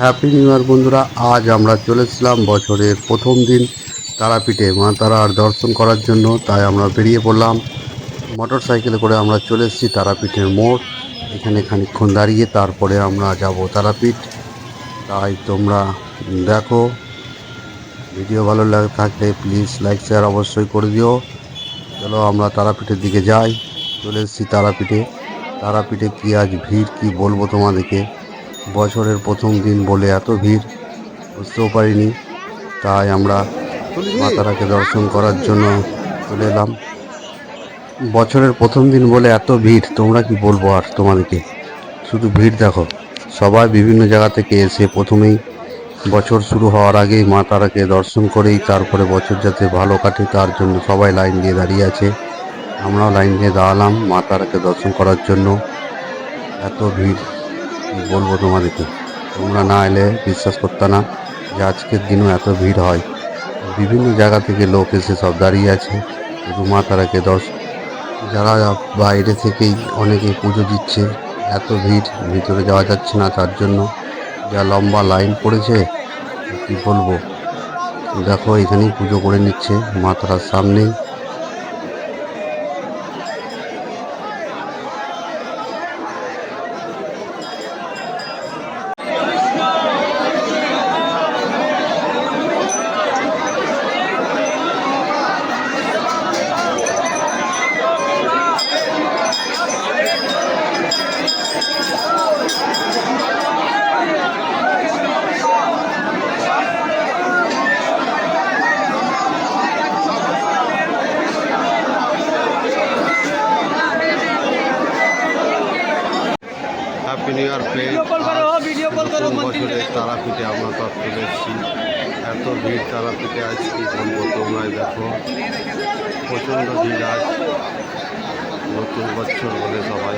Happy new year বন্ধুরা। আজ আমরা চলে এসেছিলাম বছরের প্রথম দিন তারাপীঠে মা তারার দর্শন করার জন্য। তাই আমরা বেরিয়ে পড়লাম মোটর সাইকেলে করে। আমরা চলে এসেছি তারাপীঠের মোড়। এখানে খানিকক্ষণ দাঁড়িয়ে তারপরে আমরা যাব তারাপীঠ। তাই তোমরা দেখো, ভিডিও ভালো লাগে থাকলে প্লিজ লাইক শেয়ার অবশ্যই করে দিও। চলো আমরা তারাপীঠের দিকে যাই। চলে এসেছি তারাপীঠে। তারাপীঠে কি আজ ভিড় কি বলবো তোমাদেরকে। বছরের প্রথম দিন বলে এত ভিড় বুঝতেও পারিনি। তাই আমরা মা তারাকে দর্শন করার জন্য চলে এলাম। বছরের প্রথম দিন বলে এত ভিড়, তোমরা কি বলবো আর তোমাদেরকে। শুধু ভিড় দেখো, সবাই বিভিন্ন জায়গা থেকে এসে প্রথমেই বছর শুরু হওয়ার আগেই মা তারাকে দর্শন করেই তারপরে বছর যাতে ভালো কাটে তার জন্য সবাই লাইন দিয়ে দাঁড়িয়ে আছে। আমরাও লাইন দিয়ে দাঁড়ালাম মা তারাকে দর্শন করার জন্য। এত ভিড় কি বলবো তোমাদেরকে, তোমরা না এলে বিশ্বাস করতে না যে আজকের দিনও এত ভিড় হয়। বিভিন্ন জায়গা থেকে লোক এসে সব দাঁড়িয়ে আছে শুধু মা তারাকে দর্শন। যারা বাইরে থেকেই অনেকে পুজো দিচ্ছে। এত ভিড়, ভিতরে যাওয়া যাচ্ছে না, তার জন্য যা লম্বা লাইন পড়েছে কি বলবো। দেখো এখানেই পুজো করে নিচ্ছে মা তারার সামনেই। Happy new your friend. নতুন বছরে তারাপীঠে আমরা সব চলে এসেছি। এত ভিড় তারাপীঠে আজ কি বলবো, তোমরাই দেখো প্রচণ্ড ভিড় আজ। নতুন বছর বলে সবাই।